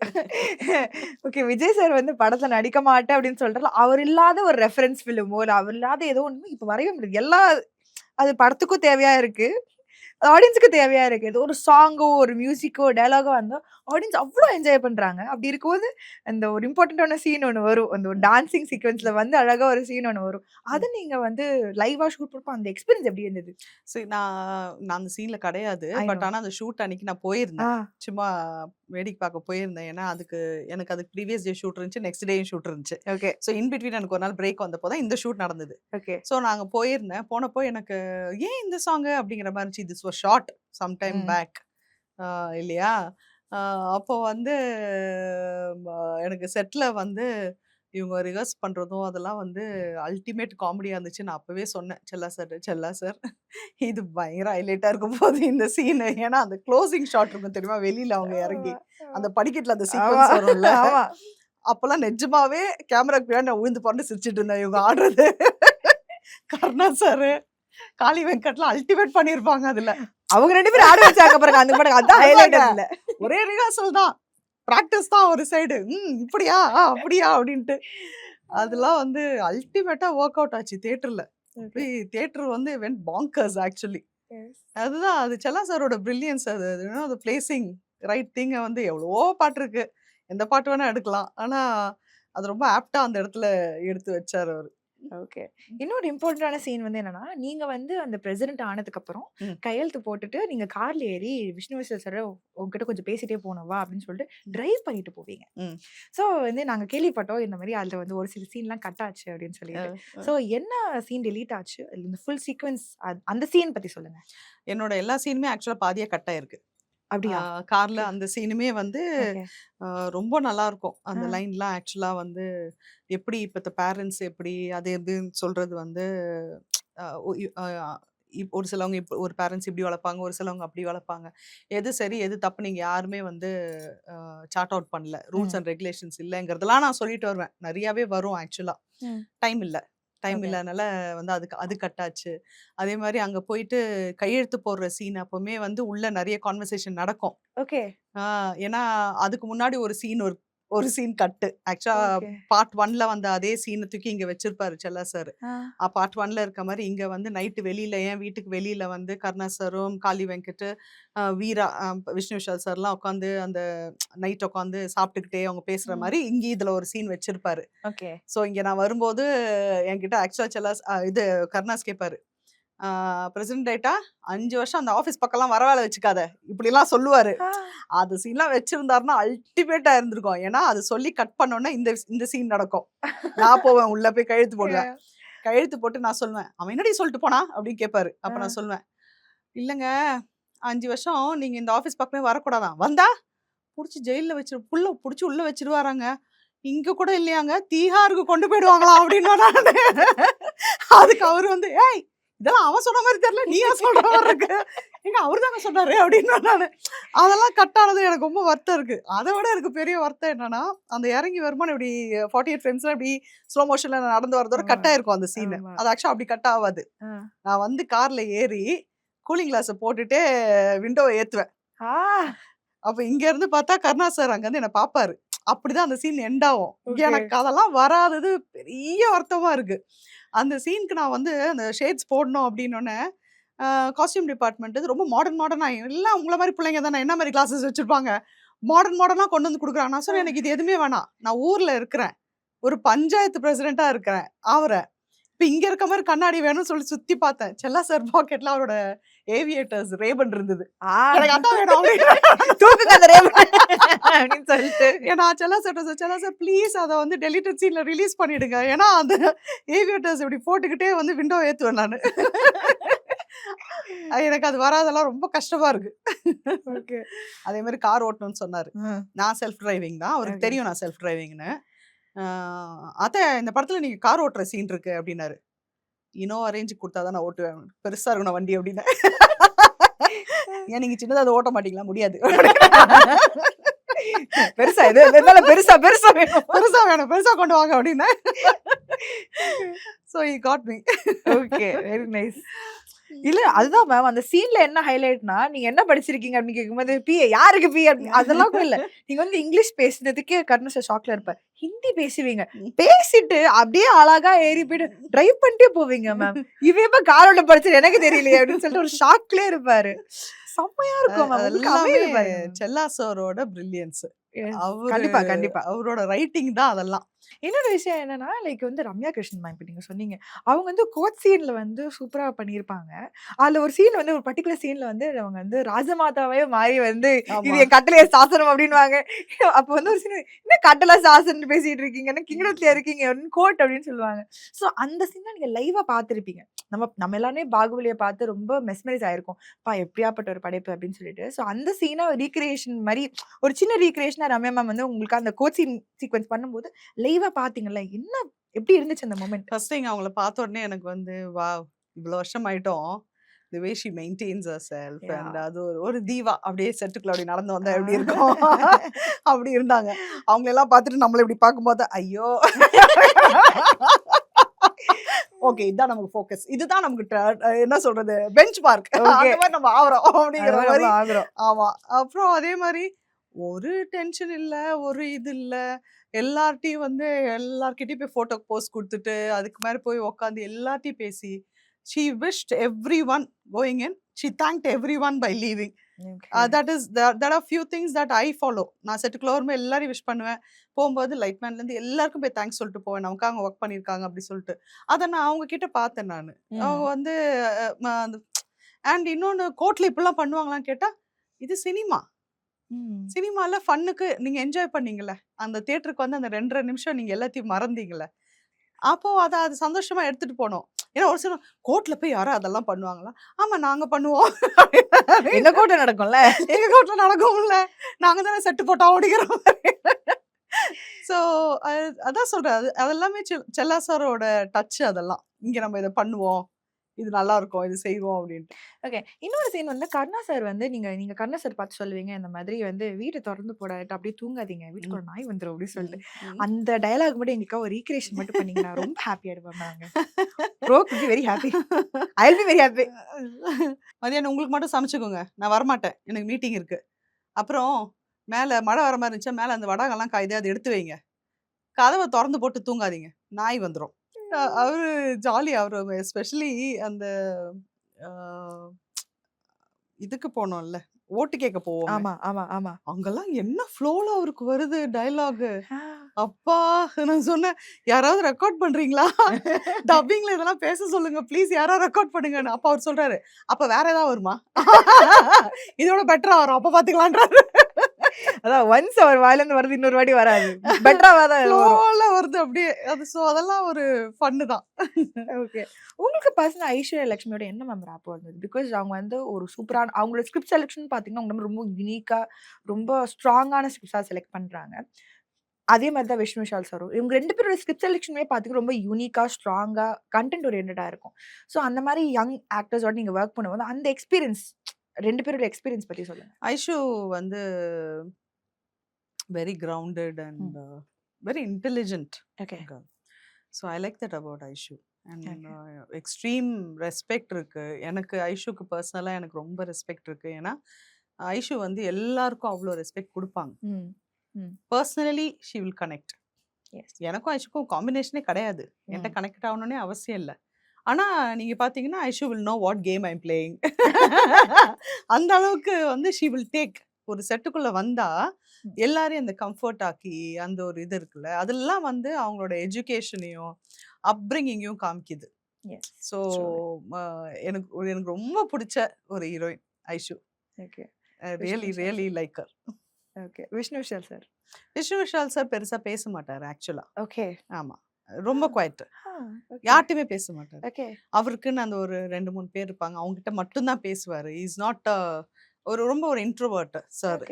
ஓகே. விஜய் சார் வந்து படத்துல நடிக்க மாட்டேன் அப்படின்னு சொல்றார்ல, அவர் இல்லாத ஒரு ரெஃபரன்ஸ் ஃபிலிமோ, இல்ல அவர் இல்லாத ஏதோ ஒண்ணு இப்ப வரவே முடியாது. அது படத்துக்கும் தேவையா இருக்கு. ஆடியன்ஸ்க்கு தேவையா இருக்கு. ஏதோ ஒரு சாங்கோ, ஒரு மியூசிக்கோ, டயலாகோ வந்தா ஆடியன்ஸ் அவ்ளோ என்ஜாய் பண்றாங்க. அப்படி இருக்கும்போது, அந்த ஒரு இம்பார்ட்டன்ட்டான சீன் ஒண்ணு வரும். அந்த ஒரு டான்சிங் சீக்வென்ஸ்ல வந்து அழகா ஒரு சீன் ஒண்ணு வரும். அத நீங்க வந்து லைவ்வா ஷூட் பண்ணப்போ அந்த எக்ஸ்பீரியன்ஸ் எப்படி இருந்தது? சரி நான் அந்த சீன்ல கிடையாது. I but no. ஆனா அந்த ஷூட் அன்னைக்கு நான் ஆ. போயிருந்தேன். சும்மா வேடிக்கை பார்க்க போயிருந்தேன். ஏன்னா எனக்கு அதுக்கு ப்ரீவியஸ் டே ஷூட் இருந்துச்சு. நெக்ஸ்ட் டேயும் ஷூட் இருந்துச்சு. ஓகே. ஸோ இன் பிட்வீன் எனக்கு ஒரு நாள் பிரேக் வந்தப்போ தான் இந்த ஷூட் நடந்தது. ஓகே. ஸோ நாங்க போயிருந்தேன். போனப்போ எனக்கு ஏன் இந்த சாங்கு அப்படிங்கிற மாரி இருந்துச்சு. This was shot some time ம். பேக் இல்லையா? அ அப்போ வந்து ம எனக்கு செட்ல வந்து இவங்க ரிஹர்ஸ் பண்றதும் அதெல்லாம் வந்து அல்டிமேட் காமெடியா இருந்துச்சு. நான் அப்பவே சொன்னேன் செல்லா சார் இது பயங்கர ஹைலைட்டா இருக்கும் போது இந்த சீனு. ஏன்னா அந்த க்ளோசிங் ஷாட் இருக்கும் தெரியுமா? வெளியில அவங்க இறங்கி ஆமா. அந்த படிக்கட்டுல அந்த ஆமா. சீக்வென்ஸ் வரும்ல. ஆமா. அப்பலாம் நிஜமாவே கேமராக்கு பின்னாடி நான் விழுந்து புரண்டு சிரிச்சுட்டு இருந்தேன் இவங்க ஆடுறது. கருணா சாரு காளி வெங்கட்ல அல்டிமேட் பண்ணிருப்பாங்க அதுல. அவங்க 2 பேரும் ஆட வச்சாங்க பாருங்க அந்த படம். அதான் ஹைலைட் அதுல. ஒரே ரிஹர்சல் தான், பிராக்டிஸ் தான் ஒரு சைடு. இப்படியா அப்படியா அப்படின்ட்டு அதெல்லாம் வந்து அல்டிமேட்டா ஒர்க் அவுட் ஆச்சு தியேட்டர்ல. தியேட்டர் வந்து வென்ட் பாங்கர்ஸ் ஆக்சுவலி. அதுதான் அது செல்லா சாரோட பிரில்லியன்ஸ். அது பிளேசிங் ரைட் திங் வந்து எவ்வளவோ பாட்டு இருக்கு, எந்த பாட்டு வேணா எடுக்கலாம். ஆனா அது ரொம்ப ஆப்டா அந்த இடத்துல எடுத்து வச்சாரு அவரு. ஓகே. இன்னொரு இம்பார்ட்டன்டான சீன் வந்து என்னன்னா, நீங்க வந்து அந்த பிரசிடென்ட் ஆனதுக்கு அப்புறம் கையெழுத்து போட்டுட்டு நீங்க கார்ல ஏறி விஷ்ணு விஷால் சார் உங்ககிட்ட கொஞ்சம் பேசிட்டே போனோம் வா அப்படின்னு சொல்லிட்டு டிரைவ் பண்ணிட்டு போவீங்க. ஸோ வந்து நாங்க கேள்விப்பட்டோம் இந்த மாதிரி அதுல வந்து ஒரு சில சீன்லாம் கட் ஆச்சு அப்படின்னு சொல்லிட்டு. ஸோ என்ன சீன் டெலீட் ஆச்சு, இந்த ஃபுல் சீக்வன்ஸ் அந்த சீன் பத்தி சொல்லுங்க. என்னோட எல்லா சீனுமே ஆக்சுவலா பாதியா கட் ஆயிருக்கு. அப்படியா? கார்ல அந்த சீனுமே வந்து ஓகே. ரொம்ப நல்லா இருக்கும். அந்த லைன்லாம் ஆக்சுவலா வந்து எப்படி இப்பத்த பேரண்ட்ஸ் எப்படி அது எப்படின்னு சொல்றது வந்து ஒரு சிலவங்க ஒரு பேரண்ட்ஸ் இப்படி வளர்ப்பாங்க, ஒரு சிலவங்க அப்படி வளர்ப்பாங்க. எது சரி எது தப்பு நீங்க யாருமே வந்து சார்ட் அவுட் பண்ணல. ரூல்ஸ் அண்ட் ரெகுலேஷன்ஸ் இல்லைங்கிறதெல்லாம் நான் சொல்லிட்டு வருவேன். நிறையாவே வரும் ஆக்சுவலா. டைம் இல்லை டைம் இல்லாதனால வந்து அது கட்டாச்சு. அதே மாதிரி அங்க போயிட்டு கையெழுத்து போடுற சீன் அப்பவுமே வந்து உள்ள நிறைய கான்வர்சேஷன் நடக்கும். ஓகே. ஏன்னா அதுக்கு முன்னாடி ஒரு சீன் கட்டு ஆக்சுவலா பார்ட் 1ல வந்த அதே சீனை தூக்கி இங்க வச்சிருப்பாரு செல்லா சார். பார்ட் 1ல இருக்க மாதிரி இங்க வந்து நைட்டு வெளியில என் வீட்டுக்கு வெளியில வந்து கருணா சாரும் காளி வெங்கட் வீரா விஷ்ணு விஷால் சார்லாம் உட்காந்து அந்த நைட் உட்காந்து சாப்பிட்டுக்கிட்டே அவங்க பேசுற மாதிரி இங்க இதுல ஒரு சீன் வச்சிருப்பாரு. ஓகே. ஸோ இங்க நான் வரும்போது என்கிட்ட ஆக்சுவலா செல்லாஸ் இது கருணாஸ் கேட்பாரு, பிரசிடென்ட் ஆயிட்டா 5 வருஷம் அந்த ஆஃபீஸ் பக்கம்லாம் வர வேலை வச்சுக்காத இப்படிலாம் சொல்லுவாரு. அது சீன்லாம் வச்சிருந்தாருன்னா அல்டிமேட்டா இருந்திருக்கும். ஏன்னா அது சொல்லி கட் பண்ணோன்னா இந்த சீன் நடக்கும். நான் போவேன் உள்ள போய் கையெழுத்து போடுவேன். கையெழுத்து போட்டு நான் சொல்லுவேன், அவன் என்னடி சொல்லிட்டு போனா அப்படின்னு கேட்பாரு. அப்ப நான் சொல்லுவேன், இல்லைங்க 5 வருஷம் நீங்க இந்த ஆஃபீஸ் பக்கமே வரக்கூடாதான், வந்தா புடிச்சு ஜெயில வச்சு புடிச்சு உள்ள வச்சிருவாராங்க, இங்க கூட இல்லையாங்க தீஹாருக்கு கொண்டு போயிடுவாங்களாம் அப்படின்னு. அதுக்கு அவரு வந்து, ஏய் இதெல்லாம் அவன் சொன்ன மாதிரி தெரியல, நீயா சொல்ற மாதிரி இருக்கு, எங்க அவரு தாங்க சொன்னாரு அப்படின்னு. நானு அதெல்லாம் கட் ஆனது எனக்கு ரொம்ப வருத்தம் இருக்கு. அதை விட எனக்கு பெரிய வருத்தம் என்னன்னா, அந்த இறங்கி வருமானம் இப்படி 48 ஃப்ரெண்ட்ஸ்ல இப்படி ஸ்லோ மோஷன்ல நடந்து வரதோட கட் ஆயிருக்கும் அந்த சீன். அது ஆக்சுவலா அப்படி கட் ஆகாது. நான் வந்து கார்ல ஏறி கூலிங் கிளாஸை போட்டுட்டு விண்டோவை ஏத்துவேன். அப்ப இங்க இருந்து பார்த்தா கருணா சார் அங்க வந்து என்ன பாப்பாரு. அப்படிதான் அந்த சீன் எண்ட் ஆகும். எனக்கு அதெல்லாம் வராதது பெரிய வருத்தமா இருக்கு. அந்த சீனுக்கு நான் வந்து அந்த ஷேட்ஸ் போடணும் அப்படின்னோடனே காஸ்டியூம் டிபார்ட்மெண்ட் ரொம்ப மாடர்னா எல்லாம் உங்களை மாதிரி பிள்ளைங்க தானே என்ன மாதிரி கிளாஸஸ் வச்சிருப்பாங்க, மாடர்னா கொண்டு வந்து கொடுக்குறாங்க. நான் சொன்னேன், எனக்கு இது எதுவுமே வேணாம், நான் ஊர்ல இருக்கிறேன், ஒரு பஞ்சாயத்து பிரசிடென்ட்டா இருக்கிறேன் ஆவறேன், இப்ப இங்க இருக்க மாதிரி கண்ணாடி வேணும்னு சொல்லி சுத்தி பார்த்தேன். செல்லா சார் பாக்கெட்ல அவரோட ஏவியேட்டர்ஸ் ரேபன் இருந்தது. எனக்கு அதான் வேணும் தூக்குங்க அந்த ரேபன் அப்படின்னு சொல்லிட்டு நான் செல்லா சார் ப்ளீஸ் அதை வந்து டெலிட்டட் சீன்ல ரிலீஸ் பண்ணிடுங்க, ஏன்னா அந்த ஏவியேட்டர்ஸ் இப்படி போட்டுக்கிட்டே வந்து விண்டோ ஏத்துவேன் நான். எனக்கு அது வராதெல்லாம் ரொம்ப கஷ்டமா இருக்கு. அதே மாதிரி கார் ஓட்டணும்னு சொன்னாரு. நான் செல்ஃப் டிரைவிங் தான், அவருக்கு தெரியும் நான் செல்ஃப் டிரைவிங்னு. அத்தை இந்த படத்துல நீங்க கார் ஓட்டுற சீன் இருக்கு அப்படின்னாரு. இனோ அரேஞ்ச் கொடுத்தாதான் நான் ஓட்டுவேன், பெருசா இருக்கணும் வண்டி அப்படின்னு. ஏன் நீங்க சின்னதா அதை ஓட்ட மாட்டீங்களா? முடியாது, பெருசா இது பெருசா வேணும், பெருசா கொண்டு வாங்க அப்படின்னு. So he got me. Okay, very nice. இல்ல அதுதான் மேம், அந்த சீன்ல என்ன ஹைலைட்னா, நீங்க என்ன படிச்சிருக்கீங்க அப்படின்னு கேட்கும்போது பிஏ யாருக்கு பிஏ அதெல்லாம் கூட இல்ல, நீங்க வந்து இங்கிலீஷ் பேசினதுக்கே கருணா சார் ஷாக்ல இருப்பார். ஹிந்தி பேசுவீங்க, பேசிட்டு அப்படியே அழகா ஏறி போயிட்டு டிரைவ் பண்ணிட்டே போவீங்க மேம். இவன் எப்ப காரோட படிச்சது எனக்கு தெரியலையே அப்படின்னு சொல்லிட்டு ஒரு ஷாக்லயே இருப்பாரு. செம்மையா இருக்கும் மேம். செல்லா சாரோட பிரில்லியன்ஸ். கண்டிப்பா அவரோட ரைட்டிங் தான் அதெல்லாம். இன்னொரு விஷயம் என்னன்னா, லைக் வந்து ரம்யா கிருஷ்ணன் மேம் இப்ப நீங்க சொன்னீங்க, அவங்க வந்து கோர்ட் சீன்ல வந்து சூப்பரா பண்ணியிருப்பாங்க. அதுல ஒரு சீன் வந்து ஒரு பர்டிகுலர் சீன்ல வந்து அவங்க வந்து ராஜமாதாவே மாறி வந்து இது என் கட்டளைய சாசனம் அப்படின்னுவாங்க. அப்ப வந்து ஒரு சீன், என்ன கட்டளை சாசனம் பேசிட்டு இருக்கீங்க, என்ன கிங்டம்ல இருக்கீங்க கோர்ட் அப்படின்னு சொல்லுவாங்க. சோ அந்த சீனை நீங்க லைவா பாத்திருப்பீங்க. நம்ம எல்லாருமே பாகுபலியை பார்த்து ரொம்ப மெஸ்மரைஸ் ஆயிருக்கும், பா எப்படியாப்பட்ட ஒரு படைப்பு அப்படின்னு சொல்லிட்டு. ஸோ அந்த சீனை ரீக்ரியேஷன் மாதிரி ஒரு சின்ன ரீக்ரியேஷனா ரம்யா மேம் வந்து உங்களுக்கு அந்த கோட் சீன் சீக்வன்ஸ் பண்ணும்போது லைவா பாத்தீங்கல்ல, என்ன எப்படி இருந்துச்சு அந்த மொமெண்ட்? ஃபர்ஸ்ட் திங் அவங்கள பார்த்த உடனே எனக்கு வந்து வாவ், இவ்வளவு வருஷம் ஆயிட்டோம், the way she maintains herself and அது ஒரு தீவா அப்படியே செட்டுக்குள்ள அப்படி நடந்து வந்தா எப்படி இருக்கும் அப்படி இருந்தாங்க. அவங்க எல்லாம் பார்த்துட்டு நம்மள இப்படி பார்க்கும்போது ஐயோ ஓகே இதான் நமக்கு ஃபோக்கஸ், இதுதான் நமக்கு என்ன சொல்றது பெஞ்ச் மார்க், அந்த மாதிரி நம்ம ஆகுறோம் அப்படிங்கிற மாதிரி ஆகுறோம். ஆமா. அப்புறம் அதே மாதிரி ஒரு டென்ஷன் இல்ல, ஒரு இது இல்ல. எல்லார்ட்டயும் வந்து எல்லார்கிட்டயும் போய் ஃபோட்டோ போஸ் குடுத்துட்டு, அதுக்கு மேல போய் உட்காந்து எல்லார்ட்டயும் பேசி, she wished everyone going in. She thanked everyone by leaving. That are few things that I follow. நான் செட்டுக்குள்ள வரும்போது எல்லாரையும் விஷ் பண்ணுவேன். போகும்போது லைட்மேன்லேருந்து எல்லாருக்கும் போய் தேங்க்ஸ் சொல்லிட்டு போவேன். நமக்காக அவங்க ஒர்க் பண்ணியிருக்காங்க அப்படி சொல்லிட்டு. அத நான் அவங்க கிட்ட பார்த்தேன் நானு. அவங்க வந்து அந்த அண்ட் இன்னொன்னு கோர்ட்ல இப்படிலாம் பண்ணுவாங்களான்னு கேட்டா, இது சினிமா. சினிமால ஃபன்னுக்கு நீங்க என்ஜாய் பண்ணீங்கல்ல, அந்த தியேட்டருக்கு வந்து அந்த 2 1/2 நிமிஷம் நீங்க எல்லாத்தையும் மறந்தீங்கல்ல, அப்போ அது சந்தோஷமா எடுத்துட்டு போனோம். ஏன்னா ஒரு சில கோர்ட்ல போய் யாரும் அதெல்லாம் பண்ணுவாங்களா? ஆமா நாங்க பண்ணுவோம். எங்க கோர்ட்ல நடக்கும்ல. எங்க கோர்ட்ல நடக்கும்ல. நாங்க தானே செட்டு போட்டோம் அப்படிங்கிற மாதிரி. ஸோ அதான் சொல்றேன். அதெல்லாமே செல்லா சாரோட டச் அதெல்லாம். இங்க நம்ம இத பண்ணுவோம். இது நல்லா இருக்கும். இது செய்வோம் அப்படின்ட்டு. ஓகே. இன்னொரு சீன் வந்து கருணா சார் வந்து நீங்க கருணா சார் பார்த்து சொல்லுவீங்க, இந்த மாதிரி வந்து வீட்ட தொறந்து போடாட்டு அப்படியே தூங்காதீங்க. வீட்டுக்குள்ள நாய் வந்துரும் அப்படின்னு சொல்லிட்டு. அந்த டயலாக் மட்டும் எங்களுக்காக ஒரு ரீக்ரியேஷன் மட்டும் பண்ணீங்கன்னா ரொம்ப ஹாப்பி ஆயிடுவோம் நாங்க. Bro could be very happy. I will be very happy. மதியானம் உங்களுக்கு மட்டும் சமைச்சுக்கோங்க. நான் வரமாட்டேன். எனக்கு மீட்டிங் இருக்கு. அப்புறம் மேல மழை வர மாதிரி இருந்துச்சா, மேல அந்த வடகம்லாம் காயுது அதை எடுத்து வைங்க. கதவை திறந்து போட்டு தூங்காதீங்க. நாய் வந்துரும். அவரு ஜாலி. அவரு எஸ்பெஷலி அந்த இதுக்கு போனோம்ல, ஓட்டு கேட்க போவோம். ஆமா, ஆமா, ஆமா. அங்கெல்லாம் என்ன ஃப்ளோல அவருக்கு வருது டயலாக். அப்பா நான் சொன்னேன், யாராவது ரெக்கார்ட் பண்றீங்களா? டப்பிங்ல இதெல்லாம் பேச சொல்லுங்க ப்ளீஸ், யாராவது ரெக்கார்ட் பண்ணுங்கன்னு. அப்ப அவர் சொல்றாரு, அப்ப வேற ஏதாவது வருமா? இதோட பெட்டரா வரும், அப்ப பாத்துக்கலான்றாரு. அதான் ஒன்ஸ் அவர் வாயில இருந்து வருது இன்னொரு வாட்டி வராது. பெட்டராவா தான் ஃப்ளோல வருது அப்படியே. சோ அதெல்லாம் ஒரு ஃபன்னு தான். ஓகே. உங்களுக்கு பர்சனலா ஐஸ்வர்யா லட்சுமியோட என்ன மேம் ராப்போ இருந்தது? பிகாஸ் அவங்க வந்து ஒரு சூப்பரான அவங்களோட ஸ்கிரிப்ட் செலக்ஷன் பார்த்தீங்கன்னா, அவங்க ரொம்ப யூனிக்கா, ரொம்ப ஸ்ட்ராங்கான ஸ்கிரிப்ட்ஸா செலக்ட் பண்றாங்க. அதே மாதிரி தான் விஷ்ணு விஷால் சாரும். இவங்க 2 பேரோட ஸ்கிரிப்ட் செலக்ஷனுமே பார்த்தீங்கன்னா, ரொம்ப யூனிக்கா, ஸ்ட்ராங்கா, கன்டென்ட் ஓரியன்டடா இருக்கும். ஸோ அந்த மாதிரி யங் ஆக்டர்ஸோட நீங்க ஒர்க் பண்ணும்போது அந்த எக்ஸ்பீரியன்ஸ் 2 பேரோட எக்ஸ்பீரியன்ஸ் பத்தி சொல்லுங்க. ஐஷு வந்து very grounded and very intelligent. Okay. So I like that about Aishu. And extreme respect இருக்கு. எனக்கு ஐஷுக்கு பர்சனலாக எனக்கு ரொம்ப ரெஸ்பெக்ட் இருக்கு. ஏன்னா ஐஷு வந்து எல்லாருக்கும் அவ்வளோ ரெஸ்பெக்ட் கொடுப்பாங்க. Personally she will connect. எனக்கும் ஐஷுக்கும் காம்பினேஷனே கிடையாது. என்கிட்ட கனெக்ட் ஆகணும்னே அவசியம் இல்லை. ஆனா நீங்க பாத்தீங்கன்னா Aishu will know what game I'm playing. அந்த அளவுக்கு வந்து ஷி வில் டேக். ஒரு செட்டுக்குள்ள வந்தா எல்லாரையும் அந்த கம்ஃபர்ட் ஆக்கி அந்த ஒரு இது இருக்குல்ல, அதெல்லாம் வந்து அவங்களோட எஜுகேஷனையும் அப்ரிங்கிங்கையும் காமிக்குது. ஸோ எனக்கு எனக்கு ரொம்ப பிடிச்ச ஒரு heroine Aishu. Really really like her. Okay. Vishnu Vishal sir. Vishnu Vishal sir பெருசா பேச மாட்டாரு ஆக்சுவலா. ஓகே. ஆமா, ரொம்ப குவைட். யார்ட்டுமே பேச மாட்டாரு. ஓகே. அவருக்குன்னு அந்த ஒரு 2 3 பேர் இருப்பாங்க, அவங்க கிட்ட மட்டும் தான் பேசுவாரு. இஸ் நாட் ரொம்ப ஒரு இன்ட்ரோவர்ட் சார்.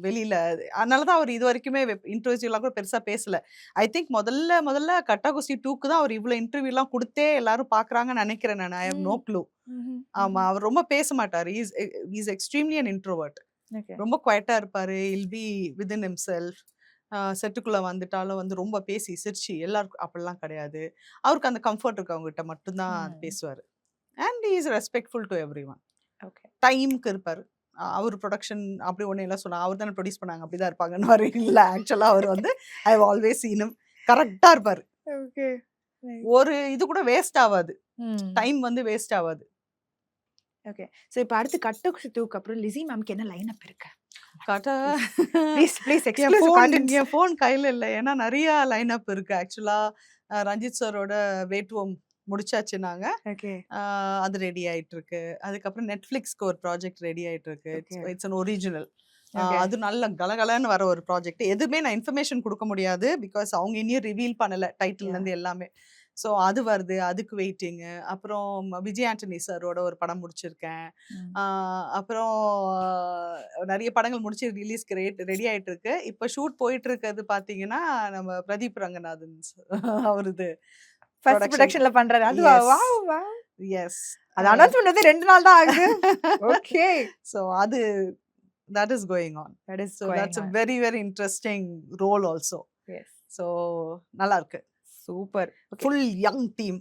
வெளியில அதனாலதான் அவர் இது வரைக்குமே இன்டர்வியூலாம் கூட பெருசா பேசல. ஐ திங்க் முதல்ல கட்டா குஸ்தி 2க்கு தான் அவர் இவ்வளவு இன்டர்வியூ எல்லாம் கொடுத்தே எல்லாரும் பாக்குறாங்கன்னு நினைக்கிறேன் நான். I have no clue. ஆமா, அவர் ரொம்ப பேச மாட்டாரு. Is extremely an introvert. ரொம்ப குவைட்டா இருப்பாரு. He'll be within himself. செட்டுக்குள்ள வந்துட்டாலும் வந்து ரொம்ப பேசி சிரிச்சு எல்லாருக்கும் அப்படிலாம் கிடையாது. அவருக்கு அந்த கம்ஃபர்ட் இருக்கு, அவங்ககிட்ட மட்டும்தான் பேசுவாரு. And is respectful to every one. டைமுக்கு இருப்பாரு. அவர் ப்ரொடக்ஷன் அப்படி ஒன்றும் எல்லாம் சொன்னா அவர் தானே ப்ரொடியூஸ் பண்ணாங்க அப்படிதான் இருப்பாங்கன்னு வர இல்லை. ஆக்சுவலாக அவர் வந்து I have always seen him. கரெக்டாக இருப்பாரு. ஒரு இது கூட வேஸ்ட் ஆகாது. டைம் வந்து வேஸ்ட் ஆகாது. ஓகே. ஸோ இப்போ அடுத்து கட்ட குஸ்தி 2க்கு அப்புறம் லிஸி மேம்க்கு என்ன லைன் அப் இருக்கு? என் ஃபோன் கையில இல்லை. ஏன்னா நிறைய லைன் அப் இருக்கு. ஆக்சுவலா ரஞ்சித் சாரோட வேட்டுவம் முடிச்சாச்சு நாங்க. அது ரெடி ஆயிட்டு இருக்கு. அதுக்கப்புறம் நெட்ஃபிளிக்ஸ்க்கு ஒரு ப்ராஜெக்ட் ரெடி ஆயிட்டு இருக்கு. It's an original. அது நல்ல கலகலன்னு வர ஒரு ப்ராஜெக்ட். எதுவுமே நான் இன்ஃபர்மேஷன் கொடுக்க முடியாது, பிகாஸ் அவங்க இன்னும் ரிவீல் பண்ணல டைட்டில் இருந்து எல்லாமே. ஸோ அது வருது, அதுக்கு வெயிட்டிங்கு. அப்புறம் விஜய் ஆண்டனி சாரோட ஒரு படம் முடிச்சிருக்கேன். அப்புறம் நிறைய படங்கள் முடிச்சு ரிலீஸ்க்கு ரெடி ஆயிட்டு இருக்கு. இப்போ ஷூட் போயிட்டு இருக்கிறது பார்த்தீங்கன்னா நம்ம பிரதீப் ரங்கநாதன் அவருது ஃபர்ஸ்ட் ப்ரொடக்ஷன்ல பண்றாரு. அதுவா? Wow wow. எஸ். அது அனௌன்ஸ் பண்ணது 2 நாள் தான் ஆகுது. ஓகே. சோ அது that is going on. So that's a very very interesting role also. Yes. So நல்லா இருக்கு. சூப்பர். Full young team.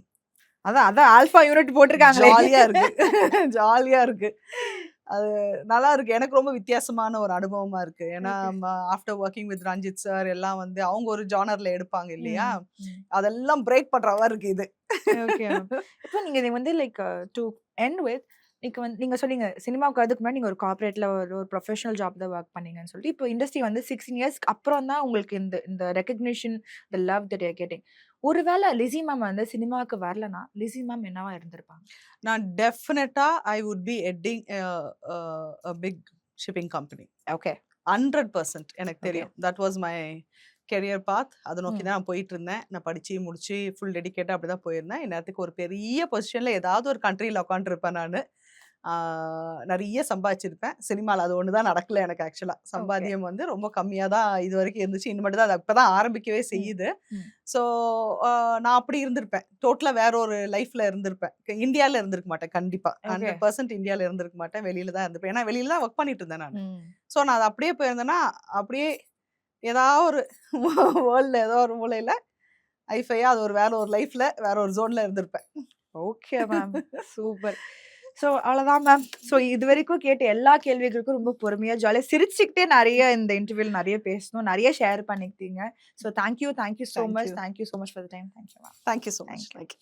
அதான் ஆல்ஃபா யூனிட் போட்டிருக்காங்களே. ஜாலியா இருக்கு. ஜாலியா இருக்கு. அது நல்லா இருக்கு. எனக்கு ரொம்ப வித்தியாசமான ஒரு அனுபவமா இருக்கு. ஏன்னா okay. After working with Ranjith sir எல்லாம் வந்து அவங்க ஒரு ஜானர்ல எடுப்பாங்க இல்லையா? ம். ம். அதெல்லாம் பிரேக் பண்ற மாரி இருக்கு இது. Okay ma'am. இப்போ நீங்க இத வந்து லைக் டூ எண்ட் வித் நீங்க சொன்னீங்க சினிமாவுக்கு வரதுக்கு முன்னாடி நீங்க ஒரு கார்ப்பரேட்ல ஒரு ப்ரொஃபஷனல் ஜாப் தான் வொர்க் பண்ணீங்கன்னு சொல்லிட்டு, இப்போ இண்டஸ்ட்ரி வந்து 16 இயர்ஸ்க்கு அப்புறம் தான் உங்களுக்கு இந்த இந்த recognition, the love that you are getting. ஒருவேள லிஸி மேம் வந்து சினிமாவுக்கு வரலனா, லிஸி மேம் என்னவா இருந்திருப்பாங்க? நான் definitely I would be heading big shipping company. Okay. 100% எனக்கு ஓகே. தெரியும். That was my career path. அத நோக்கி ம். தான் நான் போயிட்டு இருந்தேன். நான் படிச்சு, முடிச்சு ஃபுல் டெடிகேட்டா அப்படிதான் போயிருந்தேன். இந்நேரத்துக்கு ஒரு பெரிய பொசிஷன்ல ஏதாவது ஒரு கண்ட்ரில உட்காந்துருப்பேன் நானு. ஆ நெறைய சம்பாதிச்சிருப்பேன். சினிமால அது ஒண்ணு தான் நடக்கல எனக்கு ஆக்சுவலா. ஓகே. சம்பாத்தியம் வந்து ரொம்ப கம்மியா தான் இதுவரைக்கும் இருந்துச்சு. இனிமேட்டு தான் அது இப்பதான் ஆரம்பிக்கவே ம். செய்யுது. ம். ஸோ நான் அப்படி இருந்திருப்பேன். டோட்டலா வேற ஒரு லைஃப்ல இருந்திருப்பேன். இந்தியால இருந்திருக்க மாட்டேன் கண்டிப்பா. ஓகே. 100% இந்தியால இருந்திருக்க மாட்டேன். வெளியில தான் இருந்திருப்பேன். ஏன்னா வெளியில தான் வொர்க் பண்ணிட்டு இருந்தேன் நானு. ம். ஸோ நான் அது அப்படியே போயிருந்தேன்னா, அப்படியே ஏதாவது ஒரு வேர்ல்ட்ல ஏதோ ஒரு மூலையில ஹைஃபையா அது ஒரு வேற ஒரு லைஃப்ல, வேற ஒரு ஜோன்ல இருந்திருப்பேன். Okay ma'am. சூப்பர். ஸோ அவ்வளோதான் மேம். ஸோ இதுவரைக்கும் கேட்ட எல்லா கேள்விகளுக்கும் ரொம்ப பொறுமையா, ஜாலியா சிரிச்சுக்கிட்டே நெறைய இந்த இன்டர்வியூல நெறைய பேசணும். நெறைய ஷேர் பண்ணிக்கிட்டீங்க. So thank you so thank much. You. Thank you so much for the time. Thank you ma'am. Thank you so much. Thank you. Thank you.